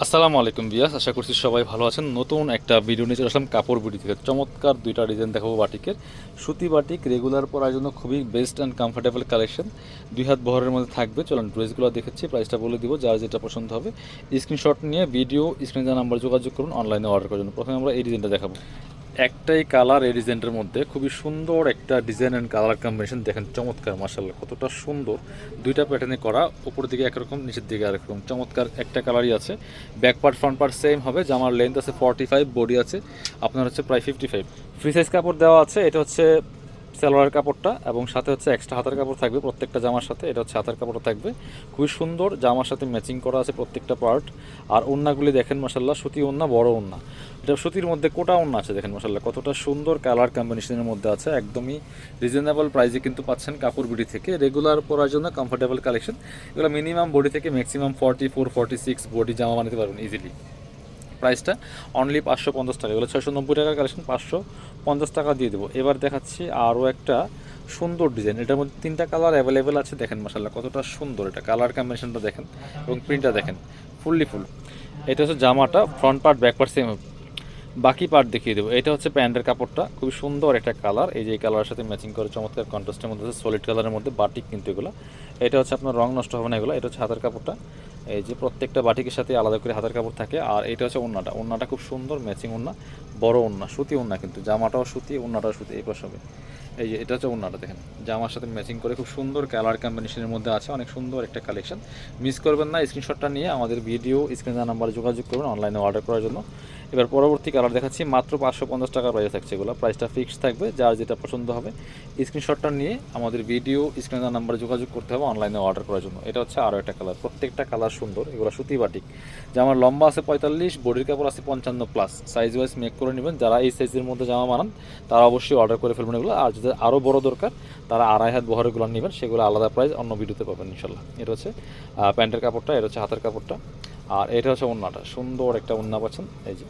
আসসালামু আলাইকুম বিয়াস, আশা করছি সবাই ভালো আছেন। নতুন একটা ভিডিও নিয়ে চলে আসলাম কাপড় বিডি থেকে। চমৎকার দুইটা ডিজাইন দেখাবো বাটিকের। সুতি বাটিক রেগুলার পরার জন্য খুবই বেস্ট অ্যান্ড কমফোর্টেবল কালেকশন। 2 হাত বহরের মধ্যে থাকবে। চলুন ড্রেসগুলো দেখেছি, প্রাইসটা বলে দিব, যার যেটা পছন্দ হবে স্ক্রিনশট নিয়ে ভিডিও স্ক্রিনে দেওয়া নাম্বার যোগাযোগ করুন অনলাইনে অর্ডার করার জন্য। প্রথমে আমরা এই ডিজাইনটা দেখাবো। একটাই কালার এই ডিজাইনটার মধ্যে, খুবই সুন্দর একটা ডিজাইন অ্যান্ড কালার কম্বিনেশন। দেখেন চমৎকার, মাশাআল্লাহ কতটা সুন্দর। দুইটা প্যাটার্নে করা, উপর দিকে একরকম, নিচের দিকে আরেকরকম। চমৎকার একটা কালারই আছে। Back part front part same হবে। জামার লেন্থ আছে 45, বডি আছে আপনার হচ্ছে প্রায় 55। ফ্রি সাইজ কাপড় দেওয়া আছে। এটা হচ্ছে সালোয়ার কাপড়টা, এবং সাথে হচ্ছে এক্সট্রা হাতের কাপড় থাকবে প্রত্যেকটা জামার সাথে। এটা হচ্ছে হাতের কাপড়টা থাকবে, খুবই সুন্দর। জামার সাথে ম্যাচিং করা আছে প্রত্যেকটা পার্ট। আর ওড়নাগুলি দেখেন মাশাআল্লাহ, সুতি ওড়না, বড় ওড়না। এটা সুতির মধ্যে কোটা ওড়না আছে, দেখেন মাশাআল্লাহ কতটা সুন্দর কালার কম্বিনেশনের মধ্যে আছে। একদমই রিজনেবল প্রাইসে কিন্তু পাচ্ছেন কাপড় বিডি থেকে। রেগুলার পরার জন্য কমফোর্টেবল কালেকশন। এগুলো মিনিমাম বডি থেকে ম্যাক্সিমাম 44, 46 বডি জামা বানাতে পারবেন ইজিলি। প্রাইসটা অনলি 550 টাকা। এগুলো 690 টাকার কালেকশন, 550 টাকা দিয়ে দেবো। এবার দেখাচ্ছি আরও একটা সুন্দর ডিজাইন। এটার মধ্যে 3টা কালার অ্যাভেলেবেল আছে। দেখেন মাশাআল্লাহ কতটা সুন্দর, এটা কালার কম্বিনেশনটা দেখেন এবং প্রিন্টটা দেখেন, ফুললি ফুল। এটা হচ্ছে জামাটা, front part back part same. বাকি পার্ট দেখিয়ে দেবো। এটা হচ্ছে প্যান্টের কাপড়টা, খুবই সুন্দর একটা কালার। এই যে এই কালারের সাথে ম্যাচিং করে চমৎকার কন্ট্রাস্টের মধ্যে আছে, সলিড কালারের মধ্যে বাটিক কিন্তু এগুলো। এটা হচ্ছে আপনার রং নষ্ট হবে না এগুলো। এটা হচ্ছে হাতের কাপড়টা, এই যে প্রত্যেকটা বাটিকের সাথে আলাদা করে হাতের কাপড় থাকে। আর এটা হচ্ছে ওড়নাটা, ওড়নাটা খুব সুন্দর ম্যাচিং ওড়না, বড় ওড়না, সুতি ওড়না কিন্তু। জামাটাও সুতি, ওড়নাটাও সুতি। এই পাশে হবে, এই যে এটা হচ্ছে ওড়নাটা দেখেন, জামার সাথে ম্যাচিং করে খুব সুন্দর কালার কম্বিনেশনের মধ্যে আছে। অনেক সুন্দর একটা কালেকশন, মিস করবেন না। স্ক্রিনশটটা নিয়ে আমাদের ভিডিও স্ক্রিনে নাম্বারে যোগাযোগ করবেন অনলাইনে অর্ডার করার জন্য। এবার পরবর্তী কালার দেখাচ্ছি। মাত্র 550 টাকা প্রাইস থাকছে এগুলো। প্রাইসটা ফিক্সড থাকবে, যার যেটা পছন্দ হবে স্ক্রিনশটটা নিয়ে আমাদের ভিডিও স্ক্রিনে নাম্বারে যোগাযোগ করতে হবে অনলাইনে অর্ডার করার জন্য। এটা হচ্ছে আরও একটা কালার, প্রত্যেকটা কালার সুন্দর। এগুলো সুতি বাটিক। জামার লম্বা আছে 45, বডির কাপড় আছে 55+। সাইজ ওয়াইজ মেক করে নেবেন। যারা এই সাইজের মধ্যে জামা বানান তারা অবশ্যই অর্ডার করে ফেলবেন এগুলো। আর যদি আরও বড় দরকার তারা 2.5 হাত বহরেগুলো নেবেন, সেগুলো আলাদা প্রাইস অন্য ভিডিওতে পাবেন ইনশাল্লাহ। এটা হচ্ছে প্যান্টের কাপড়টা, এটা হচ্ছে হাতের কাপড়টা। আর এটা হচ্ছে ওড়নাটা, সুন্দর একটা ওড়না পাচ্ছেন। এই যে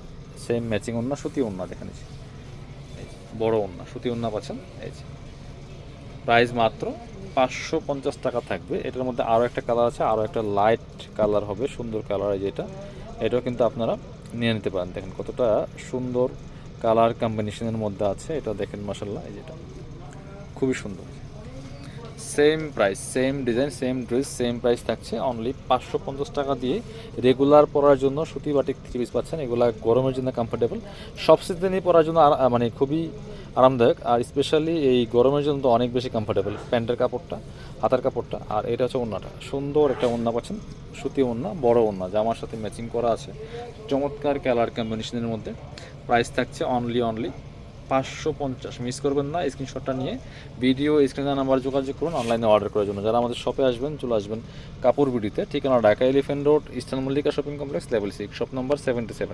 সেম ম্যাচিং ওড়না, সুতি ওড়না দেখেন, এই যে বড় ওড়না, সুতি ওড়না পাচ্ছেন। এই যে প্রাইস মাত্র 550 টাকা থাকবে। এটার মধ্যে আরও একটা কালার আছে, আরও একটা লাইট কালার হবে, সুন্দর কালার। এই যেটা, এটাও কিন্তু আপনারা নিয়ে নিতে পারেন। দেখেন কতটা সুন্দর কালার কম্বিনেশনের মধ্যে আছে। এটা দেখেন মাশাআল্লাহ, এই যেটা খুবই সুন্দর। Same price, same design, same dress, same price থাকছে। অনলি 550 টাকা দিয়ে রেগুলার পরার জন্য সুতি বাটিক 3 পিস পাচ্ছেন। এগুলা গরমের জন্য কমফোর্টেবল, সব সিজনে পরার জন্য মানে খুবই আরামদায়ক। আর স্পেশালি এই গরমের জন্য তো অনেক বেশি কমফোর্টেবল। প্যান্টের কাপড়টা, হাতার কাপড়টা, আর এটা হচ্ছে ওড়নাটা। সুন্দর একটা ওড়না পাচ্ছেন, সুতি ওড়না, বড় ওড়না, জামার সাথে ম্যাচিং করা আছে চমৎকার কালার কম্বিনেশনের মধ্যে। প্রাইস থাকছে অনলি 550। মিস করবেন না। স্ক্রিনশটটা নিয়ে ভিডিও স্ক্রিনে নাম্বার যোগাযোগ করুন অনলাইনে অর্ডার করার জন্য। যারা আমাদের শপে আসবেন চলে আসবেন কাপড় বিডিতে। ঠিকানা Dhaka elephant road, eastern Mallika shopping complex, level 6, shop number 77।